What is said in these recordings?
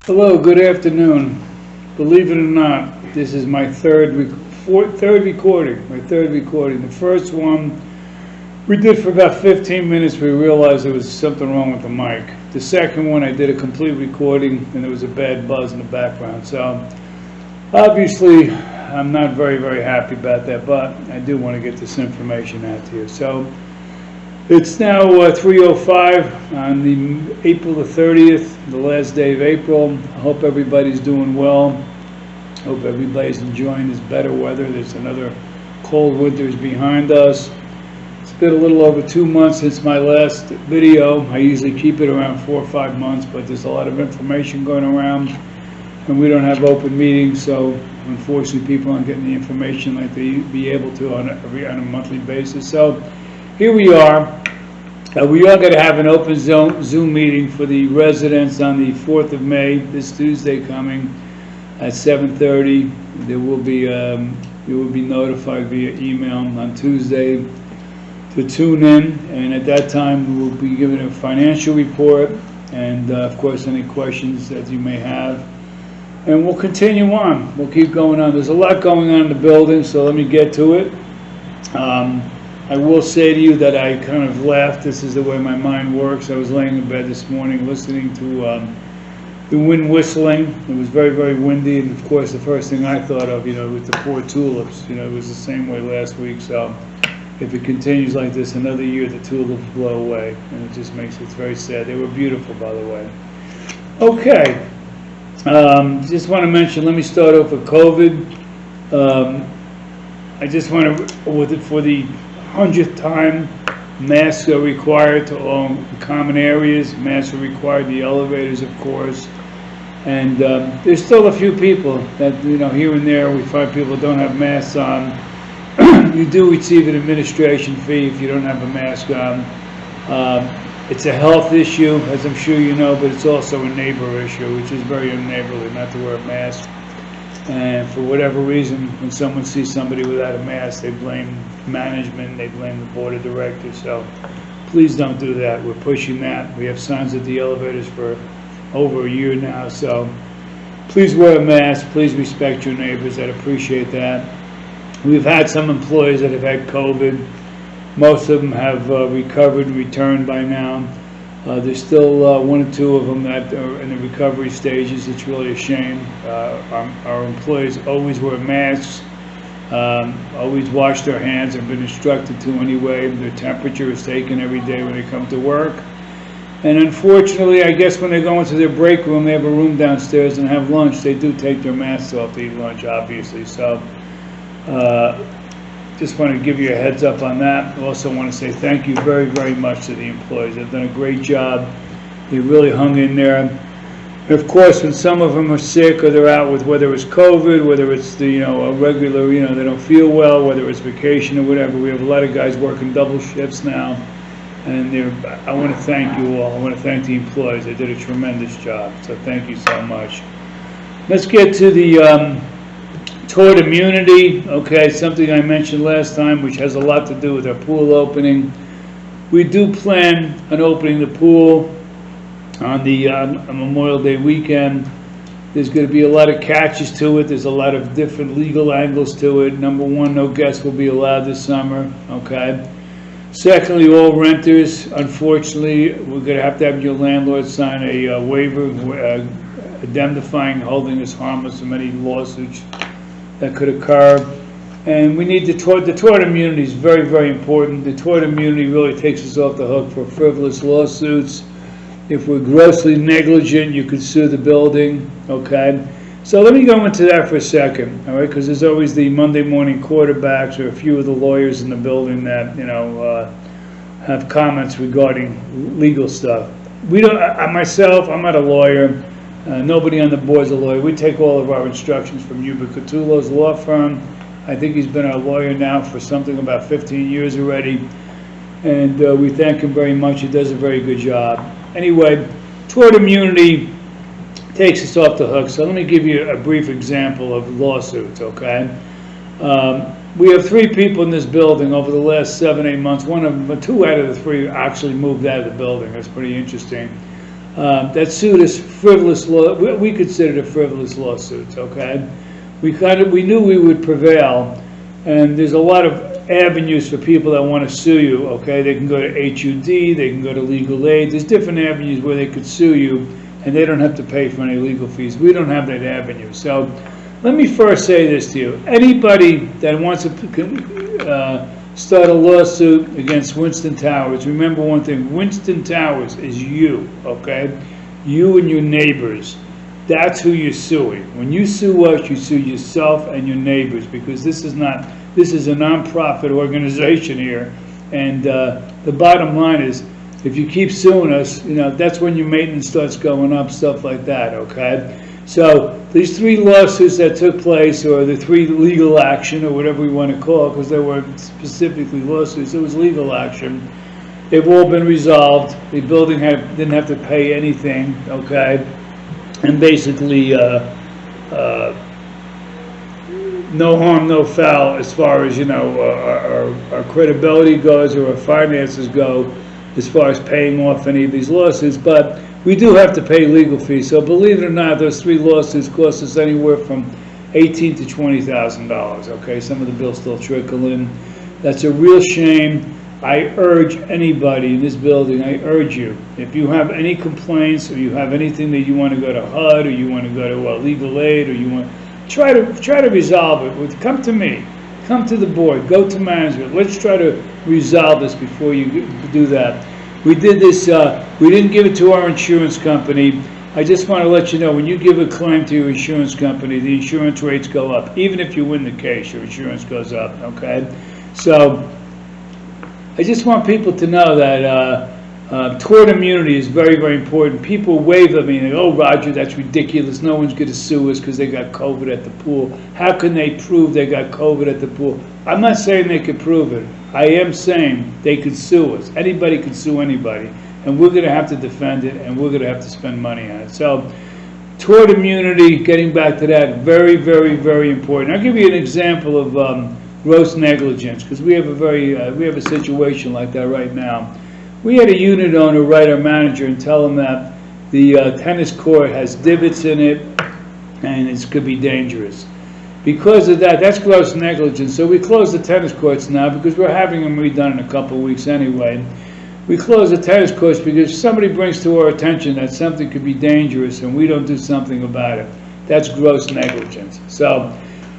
Hello, good afternoon. Believe it or not, this is my third recording. The first one we did for about 15 minutes. We realized there was something wrong with the mic. The second one, I did a complete recording, and there was a bad buzz in the background. So obviously, I'm not very happy about that, but I do want to get this information out to you. So it's now 3:05 on the April the 30th, the last day of April. I hope everybody's doing well. Hope everybody's enjoying this better weather. There's another cold winter's behind us. It's been a little over 2 months since my last video. I usually keep it around 4 or 5 months, but there's a lot of information going around, and we don't have open meetings, so unfortunately people aren't getting the information like they be able to on a monthly basis. So here we are. We are going to have an open Zoom meeting for the residents on the 4th of May, this Tuesday coming at 7:30. There will be you will be notified via email on Tuesday to tune in, and at that time we will be giving a financial report and of course any questions that you may have. And we'll continue on. We'll keep going on. There's a lot going on in the building, so let me get to it. I will say to you that I kind of laughed. This is the way my mind works. I was laying in bed this morning listening to the wind whistling. It was very windy, and of course the first thing I thought of, with the poor tulips. It was the same way last week, so if it continues like this another year, the tulips blow away, and it just makes it very sad. They were beautiful, by the way. Okay. Just want to mention, let me start off with COVID. I just want to, for the 100th time, masks are required to all common areas. Masks are required in the elevators, of course. And there's still a few people that, here and there, we find people don't have masks on. You do receive an administration fee if you don't have a mask on. It's a health issue, as I'm sure you know, but it's also a neighbor issue, which is very unneighborly not to wear a mask. And for whatever reason, when someone sees somebody without a mask, they blame management, they blame the board of directors. So please don't do that. We're pushing that. We have signs at the elevators for over a year now. So please wear a mask. Please respect your neighbors. I'd appreciate that. We've had some employees that have had COVID. Most of them have recovered and returned by now. There's still one or two of them that are in the recovery stages. It's really a shame. Our employees always wear masks, always wash their hands. They've been instructed to anyway. Their temperature is taken every day when they come to work. And unfortunately, I guess when they go into their break room, they have a room downstairs and have lunch. They do take their masks off to eat lunch, obviously. So just want to give you a heads up on that. I also want to say thank you very much to the employees. They've done a great job. They really hung in there. And of course, when some of them are sick or they're out with, whether it's COVID, whether it's the a regular, they don't feel well, whether it's vacation or whatever, we have a lot of guys working double shifts now. And I want to thank you all. I want to thank the employees. They did a tremendous job. So thank you so much. Let's get to the toward immunity, okay, something I mentioned last time, which has a lot to do with our pool opening. We do plan on opening the pool on the Memorial Day weekend. There's going to be a lot of catches to it. There's a lot of different legal angles to it. Number one, no guests will be allowed this summer, okay? Secondly, all renters, unfortunately, we're going to have your landlord sign a waiver indemnifying holding us harmless from any lawsuits that could occur. And we need the tort immunity is very important. The tort immunity really takes us off the hook for frivolous lawsuits. If we're grossly negligent, you could sue the building, okay? So let me go into that for a second, all right? Because there's always the Monday morning quarterbacks or a few of the lawyers in the building that, have comments regarding legal stuff. We don't, myself, I'm not a lawyer. Nobody on the board is a lawyer. We take all of our instructions from Yuba Catulo's law firm. I think he's been our lawyer now for something about 15 years already. And we thank him very much. He does a very good job. Anyway, tort immunity takes us off the hook. So let me give you a brief example of lawsuits, okay? We have 3 people in this building over the last 7-8 months. 2 out of the 3 actually moved out of the building. That's pretty interesting. that suit is frivolous law. We considered it frivolous lawsuits. Okay, we knew we would prevail, and there's a lot of avenues for people that want to sue you. Okay, they can go to HUD, they can go to legal aid. There's different avenues where they could sue you, and they don't have to pay for any legal fees. We don't have that avenue. So let me first say this to you. Anybody that wants to start a lawsuit against Winston Towers, remember one thing: Winston Towers is you, okay? You and your neighbors. That's who you're suing. When you sue us, you sue yourself and your neighbors, because this is a non-profit organization here. And the bottom line is, if you keep suing us, that's when your maintenance starts going up, stuff like that, okay? So these 3 lawsuits that took place, or the 3 legal action, or whatever we want to call it, because they weren't specifically lawsuits, it was legal action. They've all been resolved. The building didn't have to pay anything, okay? And basically, no harm, no foul, as far as our credibility goes, or our finances go, as far as paying off any of these lawsuits. But we do have to pay legal fees. So believe it or not, those 3 lawsuits cost us anywhere from $18,000 to $20,000. Okay, some of the bills still trickle in. That's a real shame. I urge anybody in this building, I urge you, if you have any complaints, or you have anything that you want to go to HUD, or you want to go to legal aid, or you want try to resolve it. Come to me, come to the board, go to management. Let's try to resolve this before you do that. We did this. We didn't give it to our insurance company. I just want to let you know, when you give a claim to your insurance company, the insurance rates go up. Even if you win the case, your insurance goes up. Okay, so I just want people to know that tort immunity is very, very important. People wave at me and they go, "Oh, Roger, that's ridiculous. No one's going to sue us because they got COVID at the pool. How can they prove they got COVID at the pool?" I'm not saying they could prove it. I am saying they could sue us. Anybody could sue anybody. And we're going to have to defend it, and we're going to have to spend money on it. So tort immunity, getting back to that, very, very, very important. I'll give you an example of gross negligence, because we have a situation like that right now. We had a unit owner write our manager and tell him that the tennis court has divots in it and it could be dangerous. Because of that, that's gross negligence. So we close the tennis courts now, because we're having them redone in a couple of weeks anyway. We close the tennis courts because somebody brings to our attention that something could be dangerous and we don't do something about it. That's gross negligence. So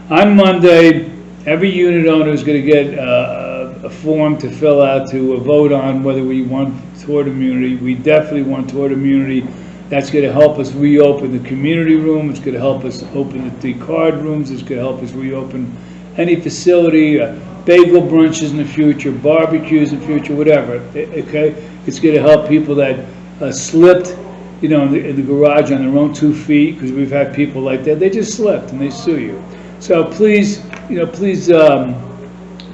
on Monday, every unit owner is going to get a form to fill out to vote on whether we want tort immunity. We definitely want tort immunity. That's going to help us reopen the community room. It's going to help us open the card rooms. It's going to help us reopen any facility, bagel brunches in the future, barbecues in the future, whatever. Okay, it's going to help people that slipped, in the garage on their own 2 feet, because we've had people like that. They just slipped and they sue you. So please, please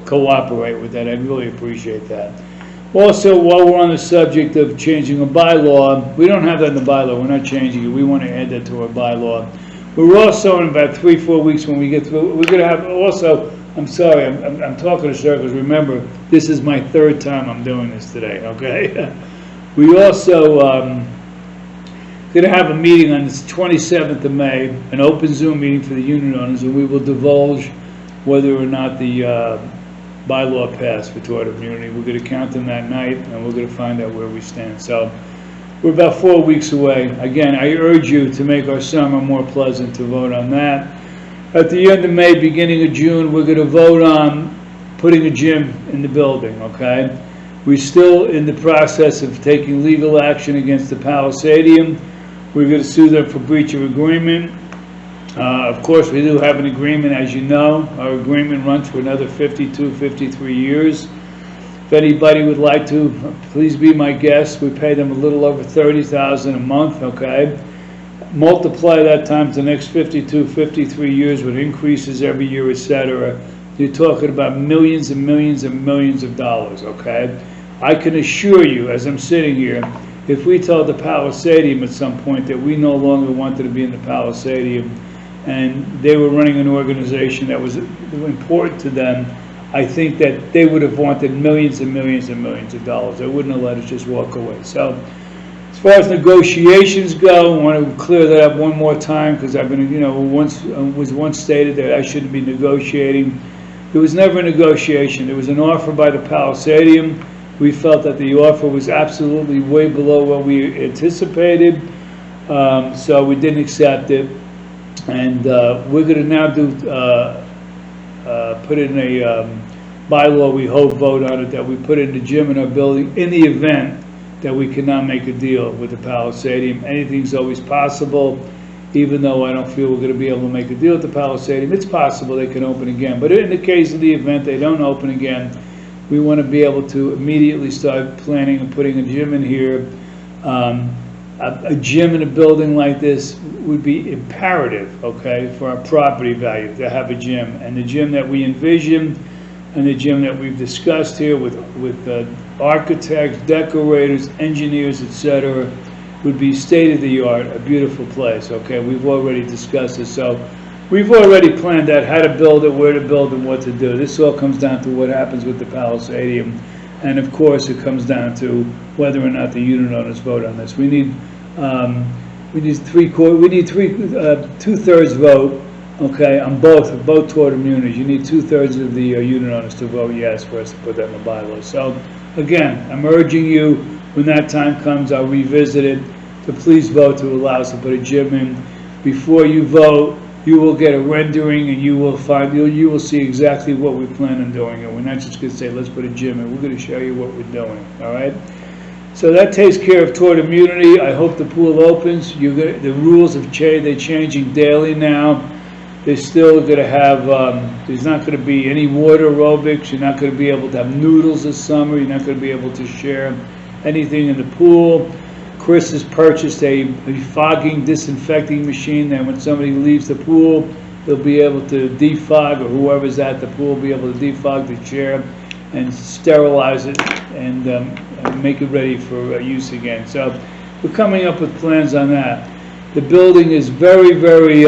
cooperate with that. I'd really appreciate that. Also, while we're on the subject of changing a bylaw, we don't have that in the bylaw. We're not changing it. We want to add that to our bylaw. We're also, in about 3-4 weeks when we get through, we're going to have also, I'm sorry, I'm talking in circles. Remember, this is my 3rd time I'm doing this today, okay? We also going to have a meeting on the 27th of May, an open Zoom meeting for the unit owners, and we will divulge whether or not the bylaw passed for tort immunity. We're going to count them that night, and we're going to find out where we stand. So we're about 4 weeks away. Again, I urge you to make our summer more pleasant, to vote on that. At the end of May, beginning of June, we're going to vote on putting a gym in the building, okay? We're still in the process of taking legal action against the Palisadium. We're going to sue them for breach of agreement. Of course, we do have an agreement, as you know. Our agreement runs for another 52, 53 years. If anybody would like to, please be my guest. We pay them a little over $30,000 a month, okay? Multiply that times the next 52, 53 years with increases every year, etc. You're talking about millions and millions and millions of dollars, okay? I can assure you, as I'm sitting here, if we told the Palisadium at some point that we no longer wanted to be in the Palisadium, and they were running an organization that was important to them, I think that they would have wanted millions and millions and millions of dollars. They wouldn't have let us just walk away. So As far as negotiations go, I want to clear that up one more time because I've been, was once stated that I shouldn't be negotiating. There was never a negotiation. There was an offer by the Palisadium. We felt that the offer was absolutely way below what we anticipated, so we didn't accept it. And we're going to now put in a bylaw, we hope vote on it, that we put in the gym in our building in the event that we cannot make a deal with the Palisadium. Anything's always possible, even though I don't feel we're going to be able to make a deal with the Palisadium. It's possible they can open again, but in the case of the event they don't open again, we want to be able to immediately start planning and putting a gym in here. A gym in a building like this would be imperative, okay, for our property value to have a gym. And the gym that we envision and the gym that we've discussed here with architects, decorators, engineers, etc., would be state-of-the-art, a beautiful place, okay? We've already discussed it, so we've already planned out how to build it, where to build, and what to do. This all comes down to what happens with the Palisadium, and of course it comes down to whether or not the unit owners vote on this. We need two-thirds vote, okay, on both toward immunities. You need two-thirds of the unit owners to vote yes for us to put that in the bylaws. So again, I'm urging you, when that time comes, I'll revisit it, to please vote to allow us to put a gym in. Before you vote, you will get a rendering, and you will see exactly what we plan on doing. And we're not just going to say, let's put a gym in. We're going to show you what we're doing, all right? So that takes care of toward immunity. I hope the pool opens. The rules have changed. They're changing daily now. They're still going to have, there's not going to be any water aerobics. You're not going to be able to have noodles this summer. You're not going to be able to share anything in the pool. Chris has purchased a fogging, disinfecting machine that when somebody leaves the pool, they'll be able to defog, or whoever's at the pool will be able to defog the chair and sterilize it and make it ready for use again. So we're coming up with plans on that. The building is very, very,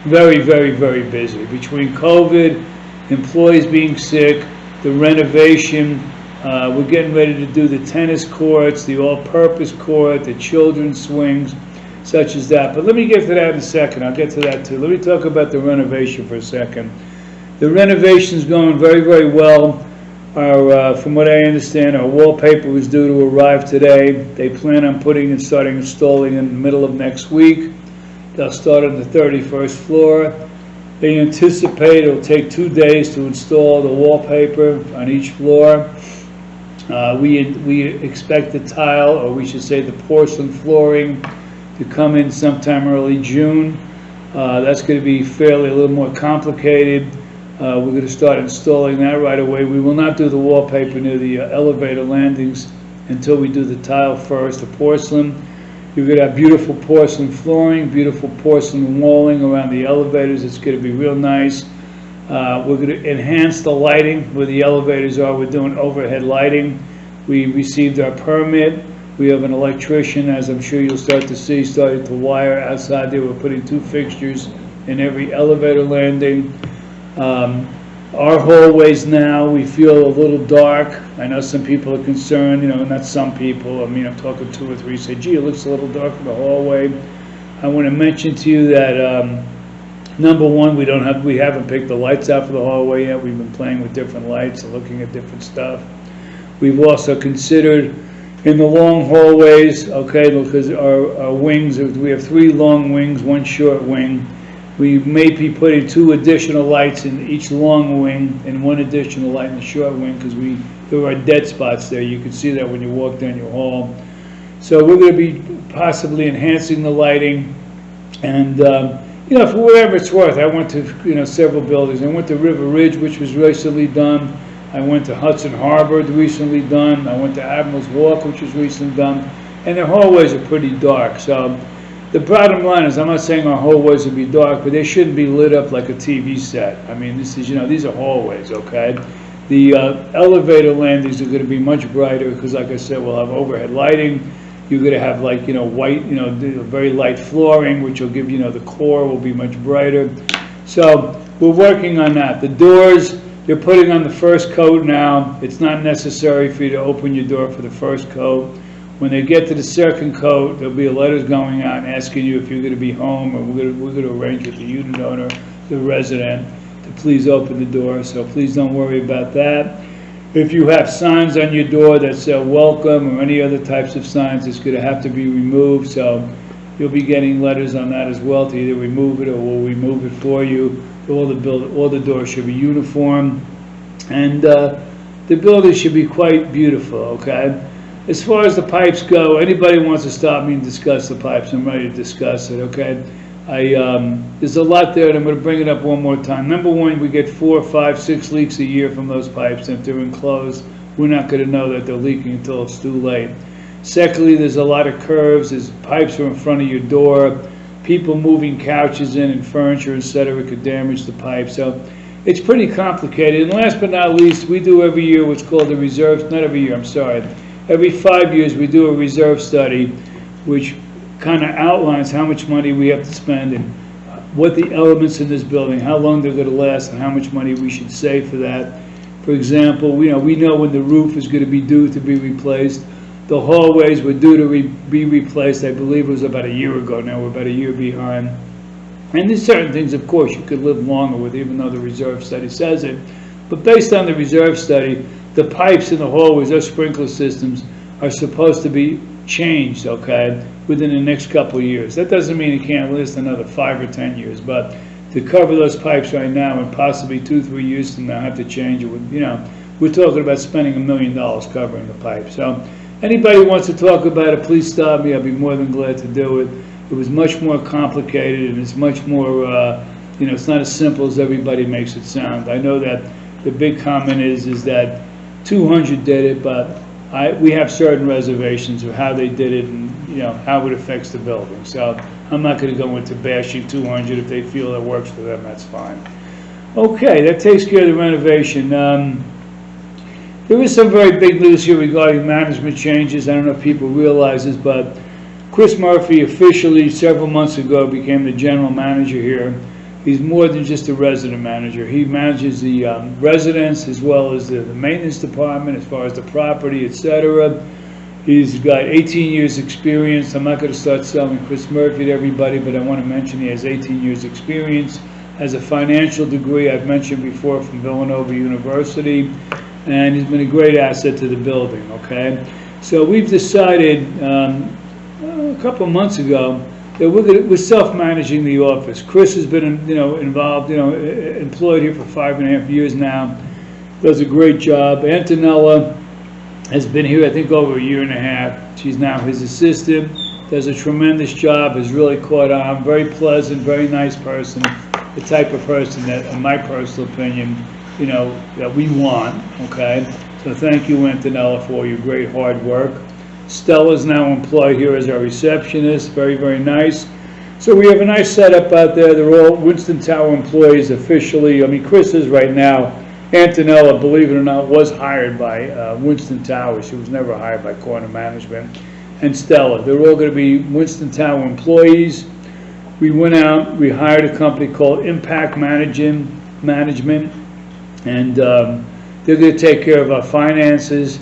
very busy. Between COVID, employees being sick, the renovation, we're getting ready to do the tennis courts, the all-purpose court, the children's swings, such as that. But let me get to that in a second. I'll get to that too. Let me talk about the renovation for a second. The renovation is going very, very well. From what I understand, our wallpaper was due to arrive today. They plan on starting installing in the middle of next week. They'll start on the 31st floor. They anticipate it'll take 2 days to install the wallpaper on each floor. We expect the tile, or we should say the porcelain flooring, to come in sometime early June. That's going to be a little more complicated. We're going to start installing that right away. We will not do the wallpaper near the elevator landings until we do the tile first, the porcelain. You're going to have beautiful porcelain flooring, beautiful porcelain walling around the elevators. It's going to be real nice. We're going to enhance the lighting where the elevators are. We're doing overhead lighting. We received our permit. We have an electrician, as I'm sure you'll start to see, starting to wire outside there. We're putting 2 fixtures in every elevator landing. Our hallways now, we feel a little dark. I know some people are concerned, not some people. I mean, I'm talking 2 or 3 say, gee, it looks a little dark in the hallway. I want to mention to you that number one, we haven't picked the lights out for the hallway yet. We've been playing with different lights and looking at different stuff. We've also considered in the long hallways, okay, because our wings, we have 3 long wings, 1 short wing. We may be putting 2 additional lights in each long wing and 1 additional light in the short wing because there are dead spots there. You can see that when you walk down your hall. So we're going to be possibly enhancing the lighting, and for whatever it's worth. I went to several buildings. I went to River Ridge, which was recently done. I went to Hudson Harbor, recently done. I went to Admiral's Walk, which was recently done, and their hallways are pretty dark. So the bottom line is, I'm not saying our hallways will be dark, but they shouldn't be lit up like a TV set. I mean, this is, these are hallways, okay? The elevator landings are going to be much brighter because, like I said, we'll have overhead lighting. You're going to have white, very light flooring, which will give the core will be much brighter. So we're working on that. The doors, they're putting on the first coat now. It's not necessary for you to open your door for the first coat. When they get to the second coat, there'll be letters going out asking you if you're going to be home, or we're going to arrange with the unit owner, the resident, to please open the door. So please don't worry about that. If you have signs on your door that say welcome or any other types of signs, it's going to have to be removed. So you'll be getting letters on that as well to either remove it or we'll remove it for you. All the doors should be uniform, and the building should be quite beautiful. Okay. As far as the pipes go, anybody wants to stop me and discuss the pipes, I'm ready to discuss it. Okay. There's a lot there, and I'm going to bring it up one more time. Number one, we get 4, 5, 6 leaks a year from those pipes, and if they're enclosed, we're not going to know that they're leaking until it's too late. Secondly, there's a lot of curves. There's pipes are in front of your door. People moving couches in and furniture, etc., could damage the pipe. So it's pretty complicated. And last but not least, we do every year what's called a reserve, not every year, I'm sorry. Every 5 years we do a reserve study, which kind of outlines how much money we have to spend and what the elements in this building, how long they're going to last, and how much money we should save for that. For example, we know when the roof is going to be due to be replaced. The hallways were due to be replaced, I believe it was about a year ago now. We're about a year behind. And there's certain things, of course, you could live longer with, even though the reserve study says it. But based on the reserve study, the pipes in the hallways, those sprinkler systems, are supposed to be changed, okay, within the next couple of years. That doesn't mean it can't last another 5 or 10 years, but to cover those pipes right now and possibly 2, 3 years from now have to change it, we're talking about spending $1 million covering the pipe. So anybody who wants to talk about it, please stop me. I'll be more than glad to do it. It was much more complicated, and it's much more, it's not as simple as everybody makes it sound. I know that the big comment is that 200 did it, but we have certain reservations of how they did it and how it affects the building. So I'm not going to go into bashing 200. If they feel it works for them, that's fine. Okay, that takes care of the renovation. There is some very big news here regarding management changes. I don't know if people realize this, but Chris Murphy officially several months ago became the general manager here. He's more than just a resident manager. He manages the residents as well as the maintenance department as far as the property, etc. He's got 18 years experience. I'm not going to start selling Chris Murphy to everybody, but I want to mention he has 18 years experience. Has a financial degree I've mentioned before from Villanova University, and he's been a great asset to the building. Okay, so we've decided a couple of months ago that we're self-managing the office. Chris has been, involved, employed here for 5.5 years now. Does a great job. Antonella has been here, I think, over 1.5 years. She's now his assistant. Does a tremendous job. Has really caught on. Very pleasant, very nice person. The type of person that, in my personal opinion, that we want. Okay. So thank you, Antonella, for all your great hard work. Stella's now employed here as our receptionist. Very, very nice. So we have a nice setup out there. They're all Winston Tower employees officially. I mean, Chris is right now. Antonella, believe it or not, was hired by Winston Tower. She was never hired by Corner Management. And Stella. They're all going to be Winston Tower employees. We went out. We hired a company called Impact Management. And they're going to take care of our finances.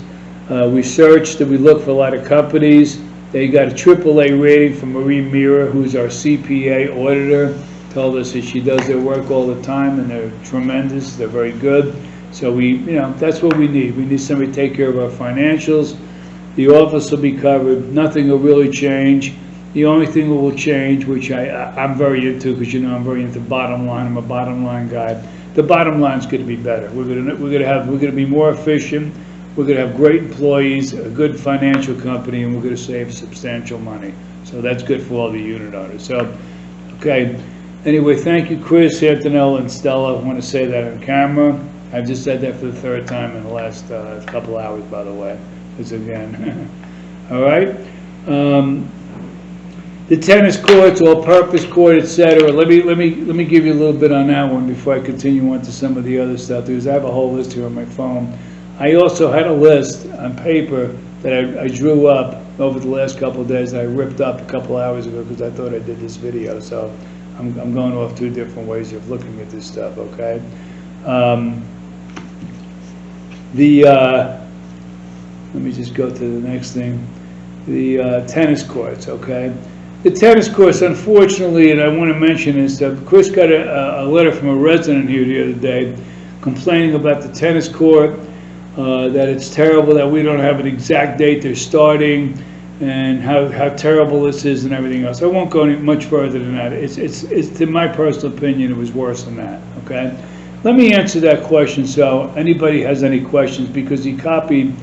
We searched and we looked for a lot of companies. They got a AAA rating from Marie Mira, who's our CPA auditor. Told us that she does their work all the time, and they're tremendous. They're very good. So that's what we need. We need somebody to take care of our financials. The office will be covered. Nothing will really change. The only thing that will change, which I'm very into, because I'm very into bottom line. I'm a bottom line guy. The bottom line is going to be better. We're going to be more efficient. We're going to have great employees, a good financial company, and we're going to save substantial money. So that's good for all the unit owners. So, okay. Anyway, thank you, Chris, Antonella, and Stella. I want to say that on camera. I just said that for the 3rd time in the last couple hours, by the way. Because again, all right. The tennis courts, all-purpose court, etc. Let me give you a little bit on that one before I continue on to some of the other stuff. Because I have a whole list here on my phone. I also had a list on paper that I drew up over the last couple of days that I ripped up a couple hours ago because I thought I did this video. So I'm going off 2 different ways of looking at this stuff, okay? Let me just go to the next thing. tennis courts, okay? The tennis courts, unfortunately, and I want to mention this, Chris got a letter from a resident here the other day complaining about the tennis court, that it's terrible that we don't have an exact date they're starting, and how terrible this is and everything else. I won't go any much further than that. It's in my personal opinion, it was worse than that, okay? Let me answer that question so anybody has any questions, because he copied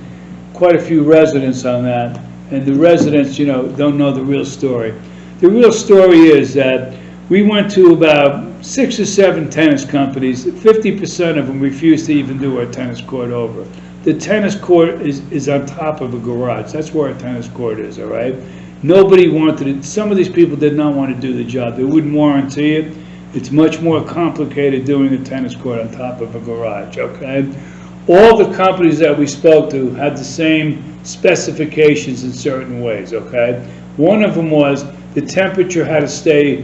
quite a few residents on that, and the residents, you know, don't know the real story. The real story is that we went to about 6 or 7 tennis companies. 50% of them refused to even do our tennis court over. The tennis court is on top of a garage. That's where a tennis court is, all right? Nobody wanted it. Some of these people did not want to do the job. They wouldn't warranty it. It's much more complicated doing a tennis court on top of a garage, okay? All the companies that we spoke to had the same specifications in certain ways, okay? One of them was the temperature had to stay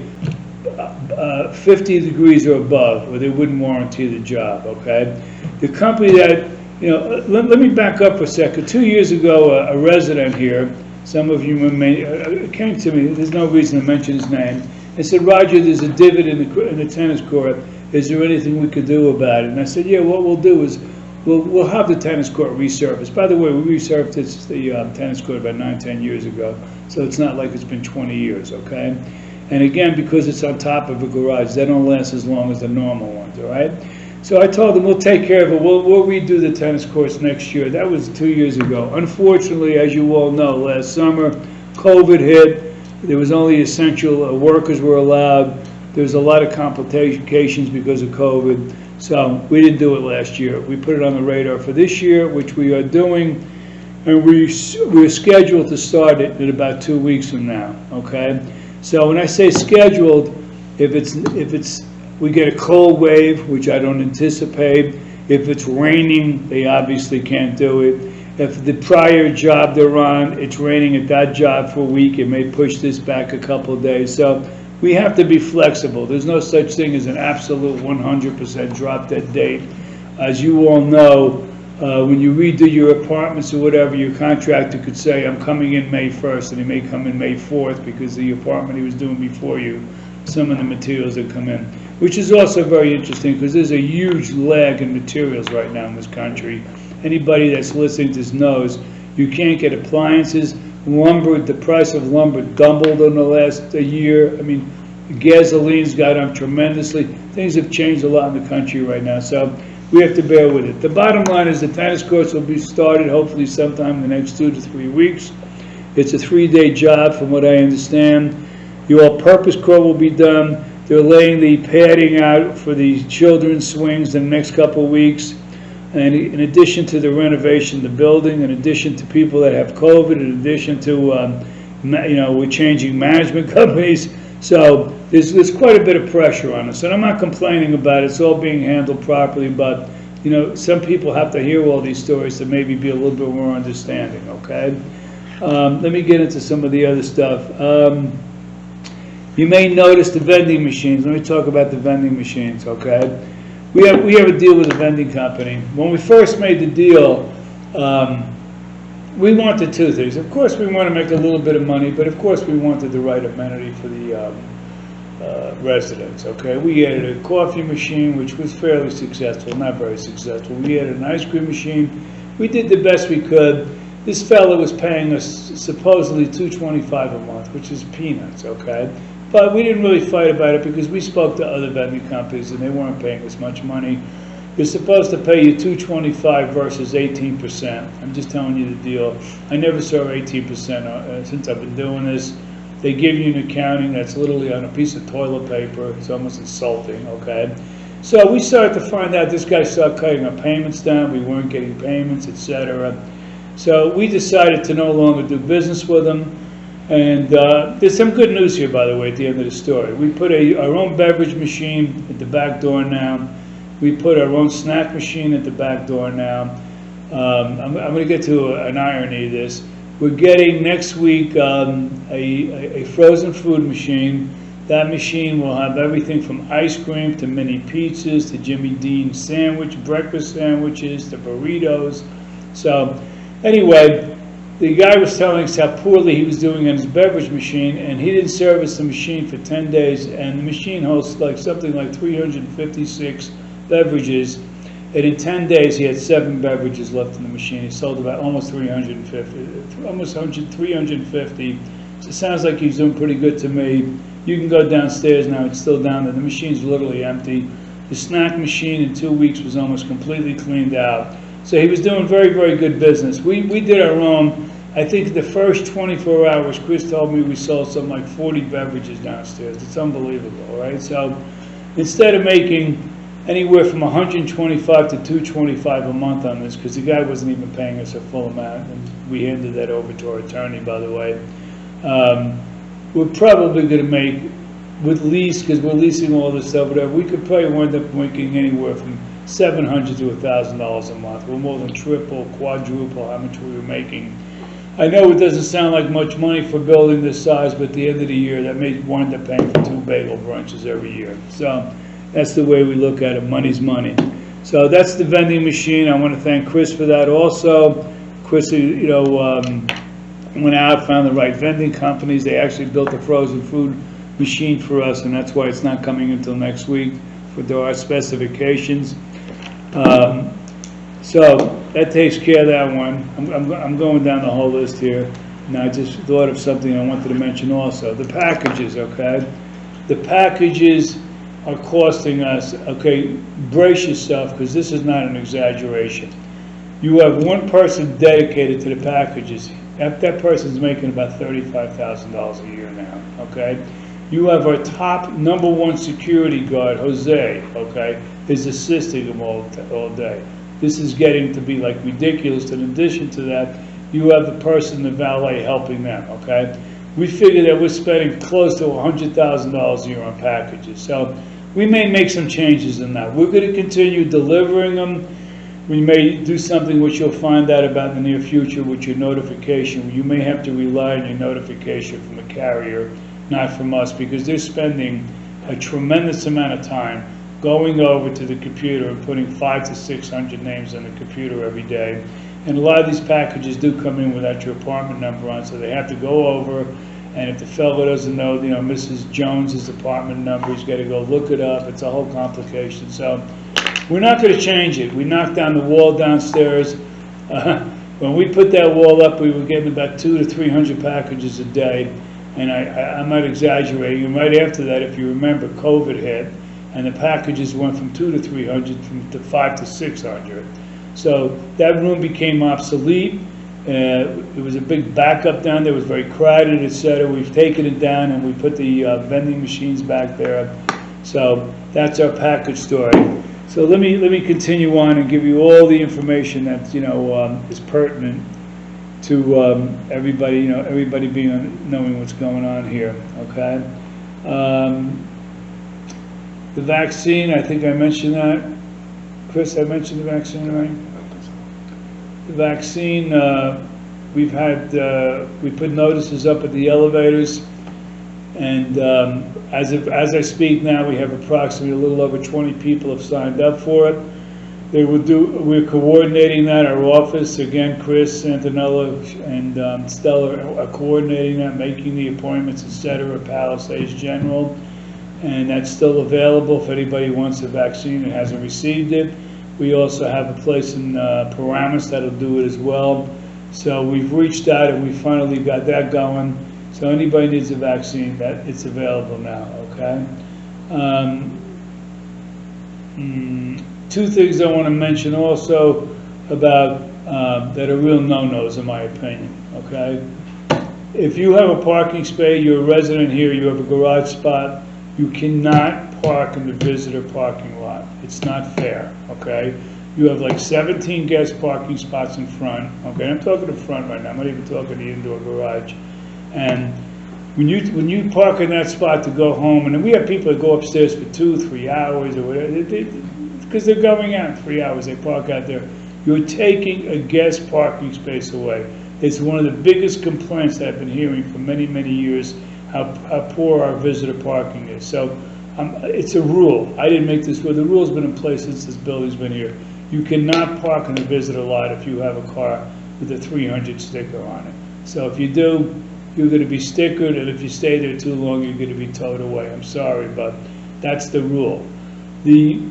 50 degrees or above, or they wouldn't warranty the job, okay? The company that, you know, let me back up for a second. 2 years ago, a resident here, some of you may, came to me, there's no reason to mention his name, and said, Roger, there's a divot in the tennis court. Is there anything we could do about it? And I said, yeah, what we'll do is we'll have the tennis court resurfaced. By the way, we resurfaced the tennis court about 9-10 years ago, so it's not like it's been 20 years, okay? And again, because it's on top of a garage, they don't last as long as the normal ones, all right? So I told them we'll take care of it. We'll redo the tennis courts next year. That was 2 years ago. Unfortunately, as you all know, last summer, COVID hit. There was only essential workers were allowed. There was a lot of complications because of COVID. So we didn't do it last year. We put it on the radar for this year, which we are doing, and we're scheduled to start it in about 2 weeks from now, okay? So when I say scheduled, if we get a cold wave, which I don't anticipate, if it's raining, they obviously can't do it. If the prior job they're on, it's raining at that job for a week, it may push this back a couple of days. So we have to be flexible. There's no such thing as an absolute 100% drop dead date. As you all know, when you redo your apartments or whatever, your contractor could say, I'm coming in May 1st, and he may come in May 4th because the apartment he was doing before you, some of the materials that come in. Which is also very interesting because there's a huge lag in materials right now in this country. Anybody that's listening to this knows you can't get appliances. Lumber, the price of lumber doubled in the last year. I mean, gasoline's got up tremendously. Things have changed a lot in the country right now, so we have to bear with it. The bottom line is the tennis courts will be started hopefully sometime in the next 2 to 3 weeks. It's a 3-day job from what I understand. The all-purpose court will be done. They're laying the padding out for the children's swings in the next couple of weeks. And in addition to the renovation of the building, in addition to people that have COVID, in addition to, you know, we're changing management companies. So there's quite a bit of pressure on us. And I'm not complaining about it. It's all being handled properly. But, you know, some people have to hear all these stories to maybe be a little bit more understanding, okay? Let me get into some of the other stuff. You may notice the vending machines. Let me talk about the vending machines, okay? We have a deal with a vending company. When we first made the deal, we wanted 2 things. Of course, we want to make a little bit of money, but of course, we wanted the right amenity for the residents. Okay, we added a coffee machine, which was fairly successful, not very successful. We added an ice cream machine. We did the best we could. This fellow was paying us supposedly $225 a month, which is peanuts. Okay. But we didn't really fight about it because we spoke to other vending companies and they weren't paying us much money. They're supposed to pay you $225 versus 18%. I'm just telling you the deal. I never saw 18% since I've been doing this. They give you an accounting that's literally on a piece of toilet paper. It's almost insulting, okay? So we started to find out this guy started cutting our payments down. We weren't getting payments, etc. So we decided to no longer do business with them. And there's some good news here, by the way, at the end of the story. We put our own beverage machine at the back door now. We put our own snack machine at the back door now. I'm going to get to an irony of this. We're getting next week a frozen food machine. That machine will have everything from ice cream to mini pizzas to Jimmy Dean breakfast sandwiches to burritos. So anyway, the guy was telling us how poorly he was doing on his beverage machine, and he didn't service the machine for 10 days, and the machine hosts like something like 356 beverages, and in 10 days he had 7 beverages left in the machine. He sold about almost 350, almost 350. So it sounds like he's doing pretty good to me. You can go downstairs now, it's still down there. The machine's literally empty. The snack machine in 2 weeks was almost completely cleaned out. So he was doing very, very good business. We did our own. I think the first 24 hours, Chris told me we sold something like 40 beverages downstairs. It's unbelievable, right? So instead of making anywhere from 125 to 225 a month on this, because the guy wasn't even paying us a full amount, and we handed that over to our attorney, by the way. We're probably going to make, with lease, because we're leasing all this stuff, whatever, we could probably wind up making anywhere from $700 to $1,000 a month. We're more than triple, quadruple how much we were making. I know it doesn't sound like much money for building this size, but at the end of the year, that may wind up paying for 2 bagel brunches every year. So that's the way we look at it. Money's money. So that's the vending machine. I want to thank Chris for that also. Chris, went out, found the right vending companies. They actually built a frozen food machine for us, and that's why it's not coming until next week with our specifications. So that takes care of that one. I'm going down the whole list here. And I just thought of something I wanted to mention also. The packages, okay? The packages are costing us, okay, brace yourself, because this is not an exaggeration. You have one person dedicated to the packages. That person's making about $35,000 a year now, okay? You have our top #1 security guard, Jose, okay, is assisting them all day. This is getting to be like ridiculous. In addition to that, you have the person, the valet, helping them, okay? We figure that we're spending close to $100,000 a year on packages. So we may make some changes in that. We're going to continue delivering them. We may do something which you'll find out about in the near future with your notification. You may have to rely on your notification from a carrier, not from us, because they're spending a tremendous amount of time going over to the computer and putting 500 to 600 names on the computer every day. And a lot of these packages do come in without your apartment number on, so they have to go over, and if the fellow doesn't know, Mrs. Jones's apartment number, he's got to go look it up. It's a whole complication. So we're not going to change it. We knocked down the wall downstairs. When we put that wall up, we were getting about 200 to 300 packages a day, and I'm not exaggerating. And right after that, if you remember, COVID hit, and the packages went from 200 to 300 to 500 to 600. So that room became obsolete. It was a big backup down there. It was very crowded, etc. We've taken it down, and we put the vending machines back there. So that's our package story. So let me continue on and give you all the information that is pertinent to everybody. Everybody knowing what's going on here. Okay. The vaccine, I think I mentioned that. Chris, I mentioned the vaccine, right? The vaccine, we put notices up at the elevators, and as I speak now, we have approximately a little over 20 people have signed up for it. We're coordinating that. Our office, again, Chris, Santinella, and Stella are coordinating that, making the appointments, etc. at Palisades General. And that's still available if anybody wants a vaccine and hasn't received it. We also have a place in Paramus that'll do it as well. So we've reached out and we finally got that going. So anybody needs a vaccine, it's available now, okay? 2 things I want to mention also about that are real no-nos in my opinion, okay? If you have a parking space, you're a resident here, you have a garage spot, you cannot park in the visitor parking lot. It's not fair, okay? You have like 17 guest parking spots in front, okay? I'm talking the front right now. I'm not even talking the indoor garage. And when you park in that spot to go home, and then we have people that go upstairs for 2-3 hours or whatever, because they're going out 3 hours, they park out there. You're taking a guest parking space away. It's one of the biggest complaints that I've been hearing for many, many years, how poor our visitor parking is. So it's a rule. I didn't make this rule. The rule's been in place since this building's been here. You cannot park in the visitor lot if you have a car with a 300 sticker on it. So if you do, you're going to be stickered, and if you stay there too long, you're going to be towed away. I'm sorry, but that's the rule. The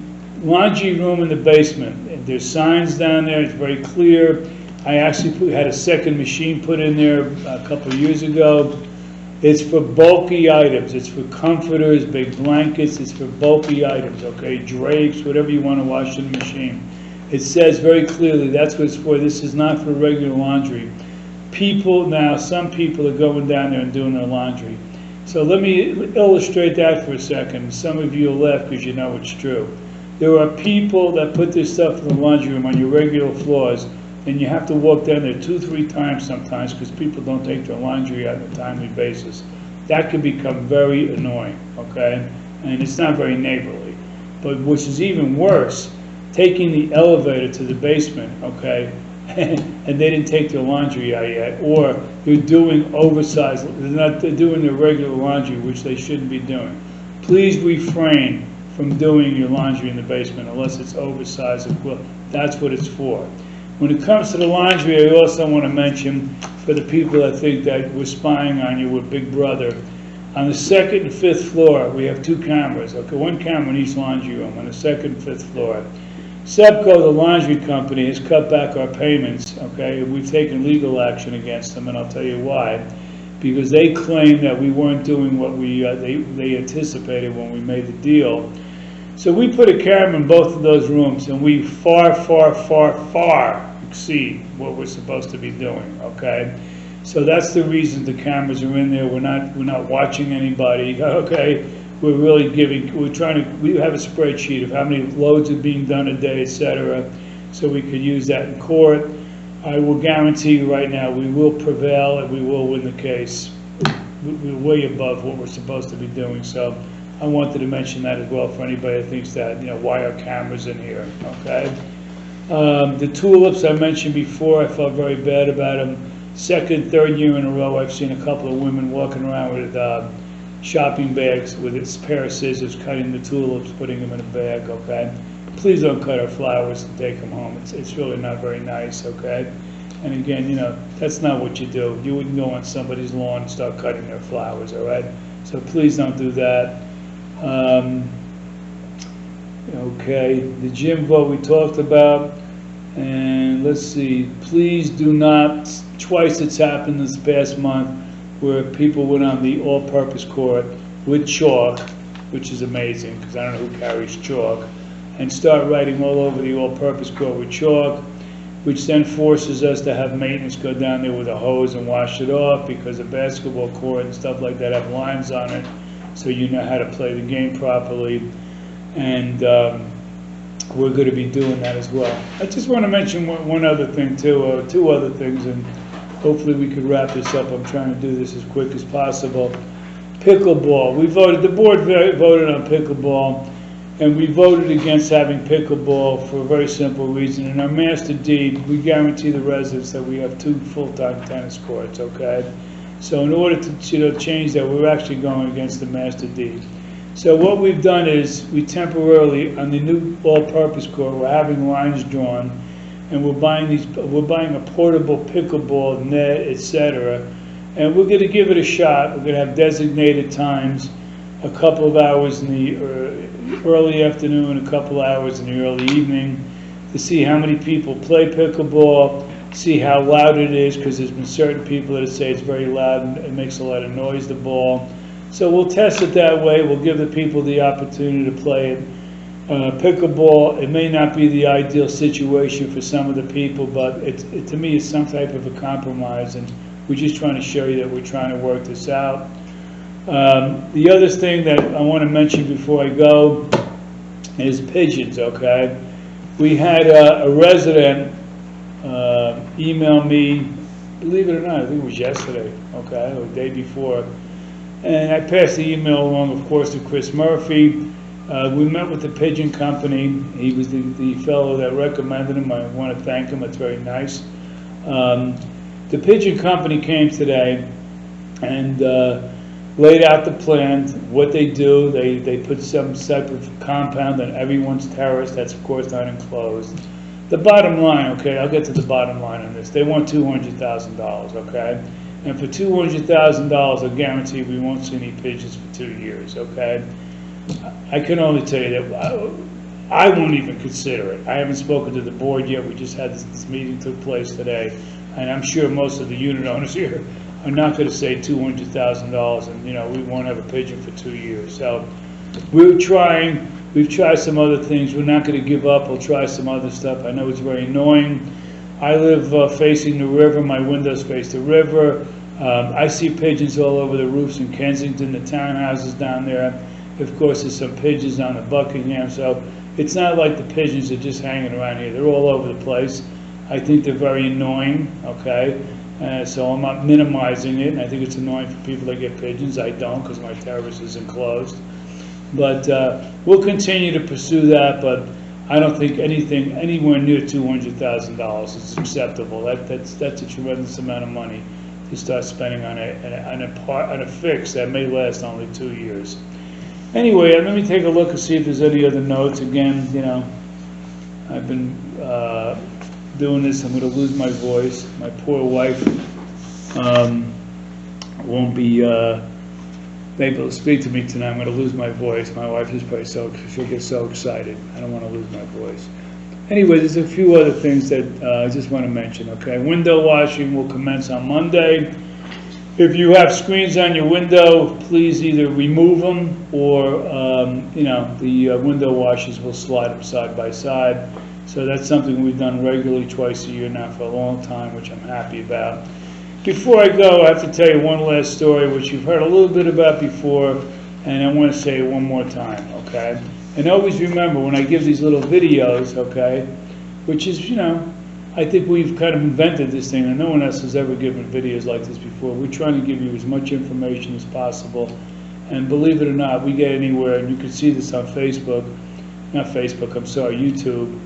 laundry room in the basement, there's signs down there, it's very clear. I actually had a second machine put in there a couple of years ago. It's for bulky items. It's for comforters, big blankets. It's for bulky items, okay? Drapes, whatever you want to wash in the machine. It says very clearly that's what it's for. This is not for regular laundry. People now, some people are going down there and doing their laundry. So let me illustrate that for a second. Some of you will laugh because you know it's true. There are people that put this stuff in the laundry room on your regular floors, and you have to walk down there 2-3 times sometimes because people don't take their laundry out on a timely basis. That can become very annoying, okay? And it's not very neighborly. But which is even worse, taking the elevator to the basement, okay, and they didn't take their laundry out yet, or they're doing oversized, they're doing their regular laundry, which they shouldn't be doing. Please refrain from doing your laundry in the basement unless it's oversized. That's what it's for. When it comes to the laundry, I also want to mention, for the people that think that we're spying on you with Big Brother, on the 2nd and 5th floor, we have 2 cameras, okay, 1 camera in each laundry room, on the 2nd and 5th floor. SEPCO, the laundry company, has cut back our payments, okay? We've taken legal action against them, and I'll tell you why. Because they claim that we weren't doing what they anticipated when we made the deal. So we put a camera in both of those rooms, and we far exceed what we're supposed to be doing, okay? So that's the reason the cameras are in there. We're not watching anybody, okay? We're really we have a spreadsheet of how many loads are being done a day, etc., so we could use that in court. I will guarantee you right now we will prevail and we will win the case. We're way above what we're supposed to be doing, so I wanted to mention that as well for anybody that thinks that, why are cameras in here, okay? The tulips I mentioned before, I felt very bad about them. 2nd, 3rd year in a row, I've seen a couple of women walking around with shopping bags with a pair of scissors, cutting the tulips, putting them in a bag, okay? Please don't cut our flowers and take them home. It's really not very nice, okay? And again, that's not what you do. You wouldn't go on somebody's lawn and start cutting their flowers, all right? So please don't do that. Okay, the gym vote we talked about. And let's see, please do not, twice it's happened this past month, where people went on the all-purpose court with chalk, which is amazing because I don't know who carries chalk, and start writing all over the all-purpose court with chalk, which then forces us to have maintenance go down there with a hose and wash it off, because a basketball court and stuff like that have lines on it, so you know how to play the game properly. And we're going to be doing that as well. I just want to mention one other thing too, or 2 other things, and hopefully we could wrap this up. I'm trying to do this as quick as possible. Pickleball. The board voted on pickleball, and we voted against having pickleball for a very simple reason. In our master deed, we guarantee the residents that we have 2 full-time tennis courts, okay? So in order to change that, we're actually going against the master deed. So what we've done is we temporarily, on the new all-purpose court, we're having lines drawn, and we're buying a portable pickleball net, etc. And we're going to give it a shot. We're going to have designated times, a couple of hours in the early afternoon, a couple of hours in the early evening, to see how many people play pickleball, see how loud it is, because there's been certain people that say it's very loud and it makes a lot of noise, the ball. So we'll test it that way. We'll give the people the opportunity to play it. Pickleball, it may not be the ideal situation for some of the people, but to me it's some type of a compromise, and we're just trying to show you that we're trying to work this out. The other thing that I want to mention before I go is pigeons, okay? We had a resident email me, believe it or not, I think it was yesterday, okay, or the day before. And I passed the email along, of course, to Chris Murphy. We met with the pigeon company. He was the fellow that recommended him. I want to thank him. That's very nice. The pigeon company came today and laid out the plan, what they do. They put some type of compound on everyone's terrace. That's, of course, not enclosed. The bottom line, okay, I'll get to the bottom line on this. They want $200,000, okay? And for $200,000, I guarantee we won't see any pigeons for 2 years, okay? I can only tell you that I won't even consider it. I haven't spoken to the board yet. We just had this meeting took place today, and I'm sure most of the unit owners here are not going to say $200,000, and we won't have a pigeon for 2 years. So we're trying. We've tried some other things. We're not going to give up. We'll try some other stuff. I know it's very annoying. I live facing the river. My windows face the river. I see pigeons all over the roofs in Kensington, the townhouses down there. Of course, there's some pigeons on the Buckingham. So it's not like the pigeons are just hanging around here. They're all over the place. I think they're very annoying, okay? So I'm not minimizing it. I think it's annoying for people that get pigeons. I don't, because my terrace is enclosed. But we'll continue to pursue that, but I don't think anything anywhere near $200,000 is acceptable. That's a tremendous amount of money to start spending on a fix that may last only 2 years. Anyway, let me take a look and see if there's any other notes. Again, I've been doing this. I'm going to lose my voice. My poor wife won't be able to speak to me tonight. I'm going to lose my voice. My wife is probably she'll get so excited. I don't want to lose my voice. Anyway, there's a few other things that I just want to mention, okay? Window washing will commence on Monday. If you have screens on your window, please either remove them or, the window washers will slide them side by side. So that's something we've done regularly twice a year now for a long time, which I'm happy about. Before I go, I have to tell you one last story, which you've heard a little bit about before, and I want to say it one more time, okay? And always remember, when I give these little videos, okay, which is, I think we've kind of invented this thing, and no one else has ever given videos like this before. We're trying to give you as much information as possible, and believe it or not, we get anywhere, and you can see this on Facebook, YouTube.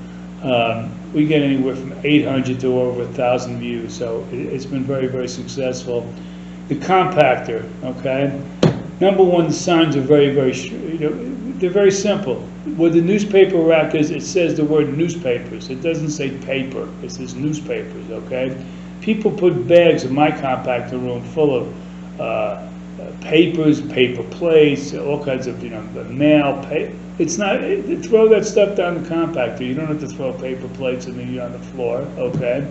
We get anywhere from 800 to over 1,000 views, so it's been very, very successful. The compactor, okay? Number one, the signs are very, very, they're very simple. Where the newspaper rack is, it says the word newspapers. It doesn't say paper. It says newspapers, okay? People put bags in my compactor room full of papers, paper plates, all kinds of, mail, it's not, throw that stuff down the compactor. You don't have to throw paper plates on the floor, okay?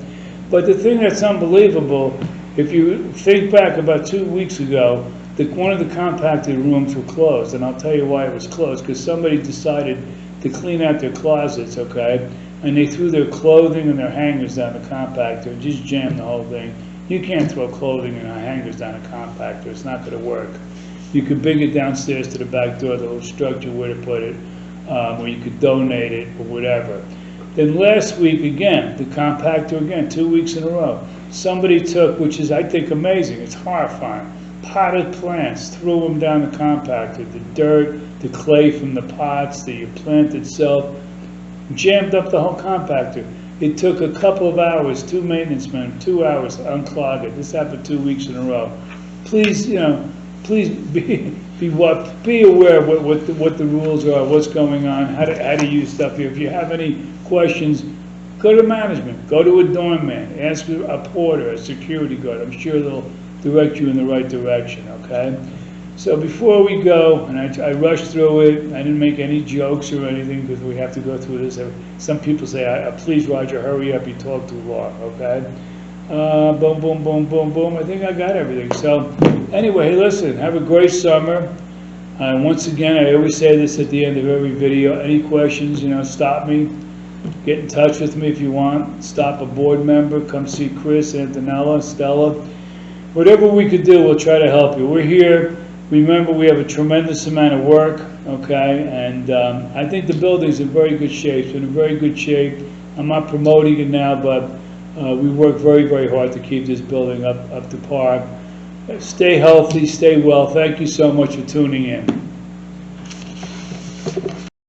But the thing that's unbelievable, if you think back about 2 weeks ago, one of the compacted rooms were closed, and I'll tell you why it was closed, because somebody decided to clean out their closets, okay? And they threw their clothing and their hangers down the compactor and just jammed the whole thing. You can't throw clothing and hangers down a compactor. It's not going to work. You could bring it downstairs to the back door, the little structure where to put it, or you could donate it or whatever. Then last week, again, the compactor, again, 2 weeks in a row, somebody took, which is, I think, amazing, it's horrifying, potted plants, threw them down the compactor, the dirt, the clay from the pots, the plant itself, jammed up the whole compactor. It took a couple of hours, 2 maintenance men, 2 hours to unclog it. This happened 2 weeks in a row. Please, please be aware of what the rules are, what's going on, how to use stuff here. If you have any questions, go to management, go to a doorman, ask a porter, a security guard. I'm sure they'll direct you in the right direction, okay? So before we go, and I rushed through it, I didn't make any jokes or anything because we have to go through this. Some people say, please, Roger, hurry up, you talk too long, okay? Boom, boom, boom, boom, boom. I think I got everything. So anyway, hey, listen, have a great summer. Once again, I always say this at the end of every video. Any questions, stop me. Get in touch with me if you want. Stop a board member. Come see Chris, Antonella, Stella. Whatever we could do, we'll try to help you. We're here. Remember, we have a tremendous amount of work, okay? And I think the building's in very good shape. It's in very good shape. I'm not promoting it now, but we work very, very hard to keep this building up to par. Stay healthy, stay well. Thank you so much for tuning in.